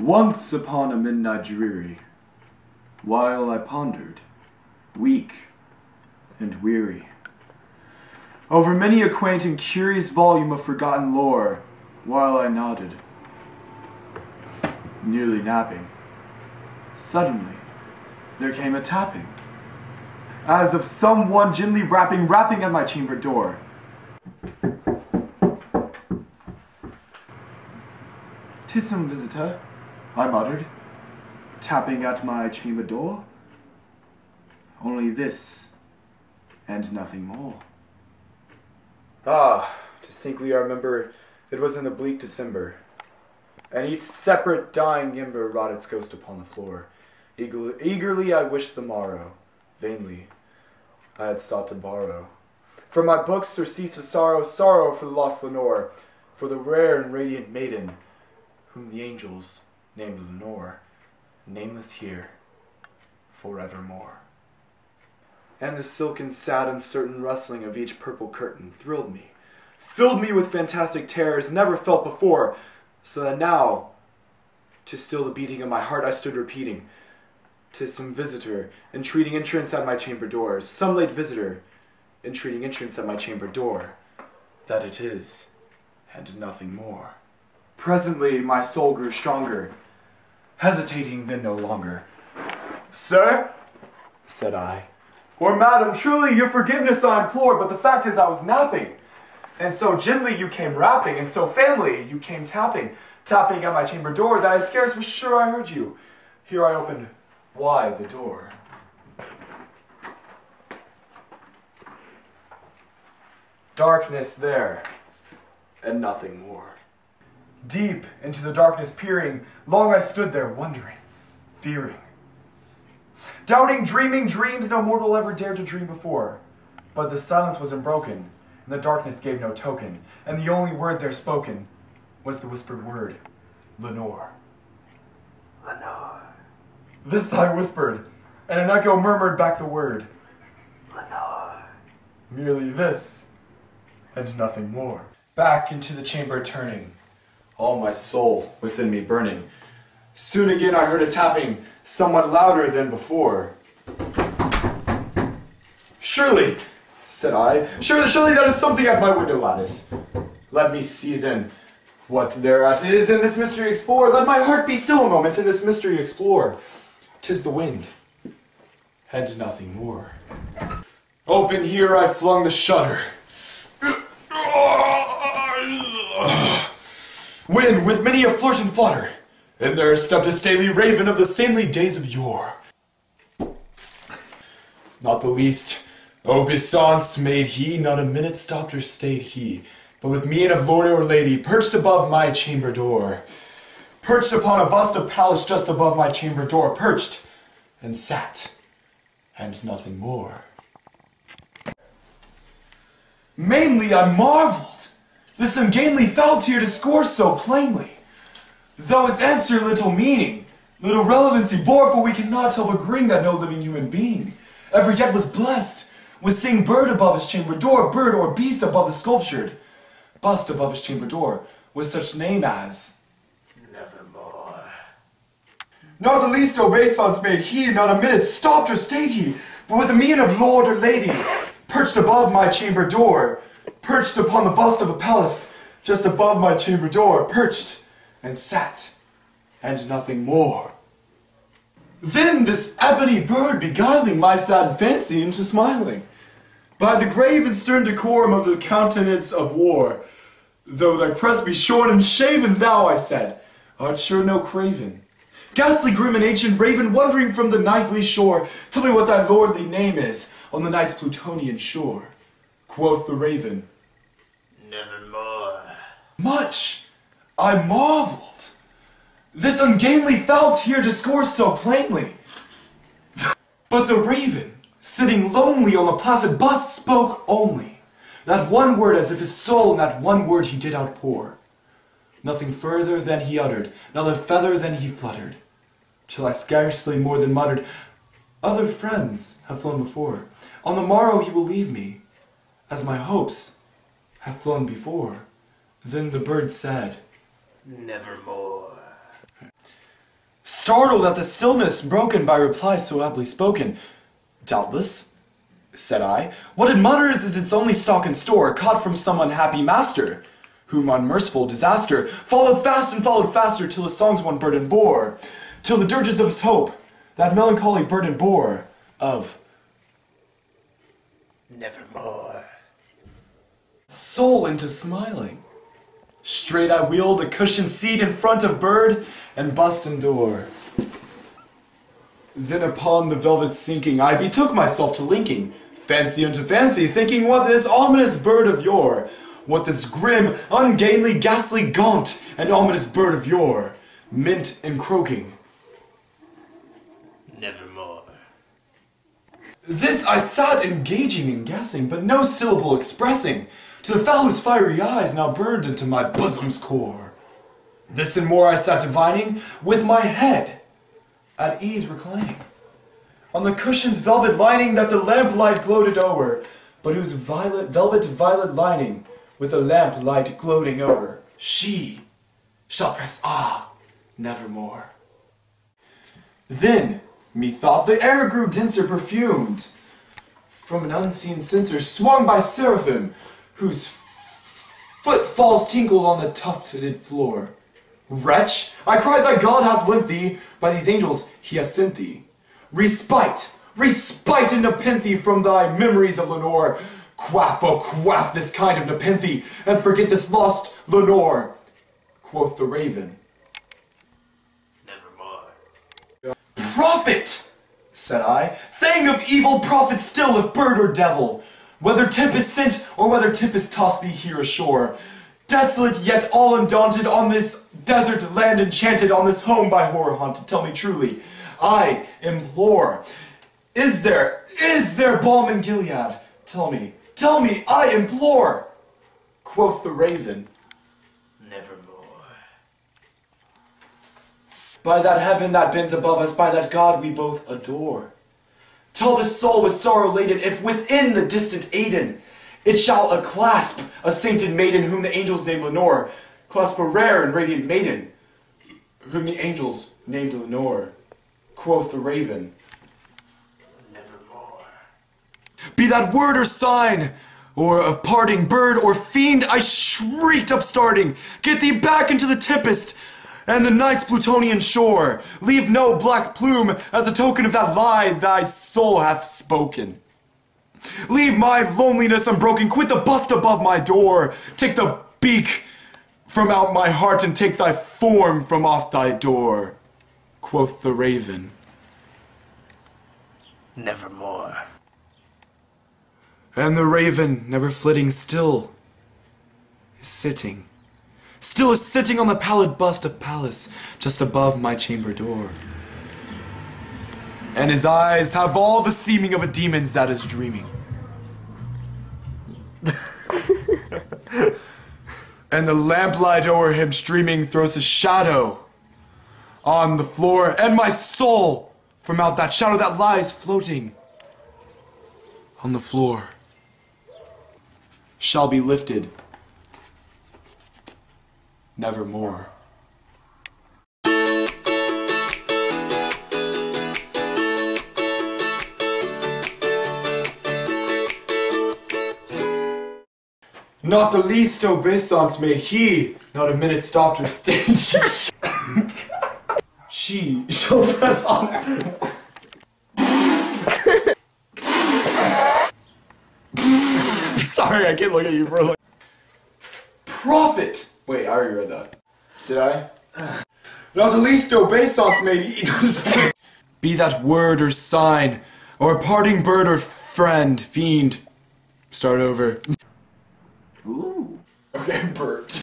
Once upon a midnight dreary, while I pondered, weak and weary, over many a quaint and curious volume of forgotten lore, while I nodded, nearly napping, suddenly there came a tapping, as of someone gently rapping at my chamber door. "'Tis some visitor," I muttered, tapping at my chamber door. Only this, and nothing more. Distinctly I remember it was in the bleak December, and each separate dying ember wrought its ghost upon the floor. Eagerly I wished the morrow, vainly I had sought to borrow from my books surcease of sorrow for the lost Lenore, for the rare and radiant maiden, whom the angels named Lenore, nameless here, forevermore. And the silken, sad, uncertain rustling of each purple curtain thrilled me, filled me with fantastic terrors never felt before, so that now, to still the beating of my heart, I stood repeating, "'Tis some visitor, entreating entrance at my chamber door, some late visitor, entreating entrance at my chamber door, that it is, and nothing more." Presently my soul grew stronger, hesitating then no longer. "Sir," said I, "or madam, truly your forgiveness I implore, but the fact is I was napping, and so gently you came rapping, and so family you came tapping at my chamber door, that I scarce was sure I heard you. Here I opened wide the door. Darkness there, and nothing more. Deep into the darkness peering, long I stood there wondering, fearing, doubting, dreaming dreams no mortal ever dared to dream before. But the silence was unbroken, and the darkness gave no token, and the only word there spoken was the whispered word, Lenore. Lenore. This I whispered, and an echo murmured back the word, Lenore. Merely this, and nothing more. Back into the chamber turning, all my soul within me burning. Soon again I heard a tapping, somewhat louder than before. "Surely," said I, surely that is something at my window lattice. Let me see then what thereat is, and this mystery explore. Let my heart be still a moment, and this mystery explore. 'Tis the wind, and nothing more. Open here I flung the shutter. When, with many a flirt and flutter, in there stepped a stately raven of the saintly days of yore. Not the least obeisance made he, not a minute stopped or stayed he, but with mien of lord or lady, perched above my chamber door, perched upon a bust of Pallas just above my chamber door, perched and sat, and nothing more. Mainly I marveled this ungainly felt here discourse so plainly, though its answer little meaning, little relevancy bore, for we cannot help agreeing that no living human being ever yet was blessed with seeing bird above his chamber door, bird or beast above the sculptured bust above his chamber door, with such name as Nevermore. Not the least obeisance made he, not a minute stopped or stayed he, but with a mien of lord or lady, perched above my chamber door, perched upon the bust of a Pallas, just above my chamber door, perched and sat, and nothing more. Then this ebony bird beguiling my sad fancy into smiling, by the grave and stern decorum of the countenance of war, though thy crest be shorn and shaven, thou, I said, art sure no craven. Ghastly, grim, and ancient raven, wandering from the nightly shore, tell me what thy lordly name is on the night's Plutonian shore. Quoth the raven, Nevermore. Much I marveled. This ungainly felt here discourse so plainly. But the raven, sitting lonely on the placid bust, spoke only that one word, as if his soul in that one word he did outpour. Nothing further than he uttered, not a feather than he fluttered, till I scarcely more than muttered, Other friends have flown before. On the morrow he will leave me, as my hopes have flown before. Then the bird said, Nevermore. startled at the stillness broken by replies so aptly spoken. Doubtless, said I, what it mutters is its only stock and store, caught from some unhappy master, whom unmerciful disaster followed fast and followed faster, till his songs one burden bore, till the dirges of his hope that melancholy burden bore of nevermore. Soul into smiling. Straight I wheeled a cushioned seat in front of bird and bust and door. Then upon the velvet sinking, I betook myself to linking fancy unto fancy, thinking what this ominous bird of yore, what this grim, ungainly, ghastly, gaunt, and ominous bird of yore meant in croaking. Nevermore. This I sat engaging and guessing, but no syllable expressing, to the fellow's fiery eyes now burned into my bosom's core. This and more I sat divining, with my head at ease reclining on the cushion's velvet lining that the lamplight gloated o'er, but whose velvet violet lining with the lamplight gloating o'er, she shall press nevermore. Then methought the air grew denser perfumed from an unseen censer swung by seraphim, whose footfalls tinkled on the tufted floor. Wretch, I cried, thy God hath lent thee, by these angels he has sent thee. Respite, respite and nepenthe from thy memories of Lenore. Quaff, oh quaff this kind of nepenthe, and forget this lost Lenore. Quoth the raven. Nevermore. Prophet, said I, thing of evil, prophet still, if bird or devil, whether tempest sent or whether tempest tossed thee here ashore, desolate yet all undaunted on this desert land enchanted, on this home by horror haunted, tell me truly, I implore, is there balm in Gilead? Tell me, I implore. Quoth the raven, nevermore. By that heaven that bends above us, by that God we both adore, tell this soul with sorrow laden, if within the distant Aidenn it shall clasp a sainted maiden whom the angels named Lenore, clasp a rare and radiant maiden whom the angels named Lenore. Quoth the raven, nevermore. Be that word or sign, or of parting bird or fiend, I shrieked upstarting, get thee back into the tempest and the night's Plutonian shore. Leave no black plume as a token of that lie thy soul hath spoken. Leave my loneliness unbroken, quit the bust above my door, take the beak from out my heart and take thy form from off thy door. Quoth the raven, nevermore. And the raven, never flitting, still is sitting on the pallid bust of Pallas, just above my chamber door. And his eyes have all the seeming of a demon's that is dreaming. And the lamplight o'er him streaming throws a shadow on the floor, and my soul from out that shadow that lies floating on the floor shall be lifted nevermore. Not the least obeisance may he, not a minute stopped or stayed. She shall press on. Sorry, I can't look at you for like. Prophet! Wait, I already read that. Did I? Not the least obeisance may he. Be that word or sign, or parting bird or friend, fiend. Start over. Ooh. Okay, burped.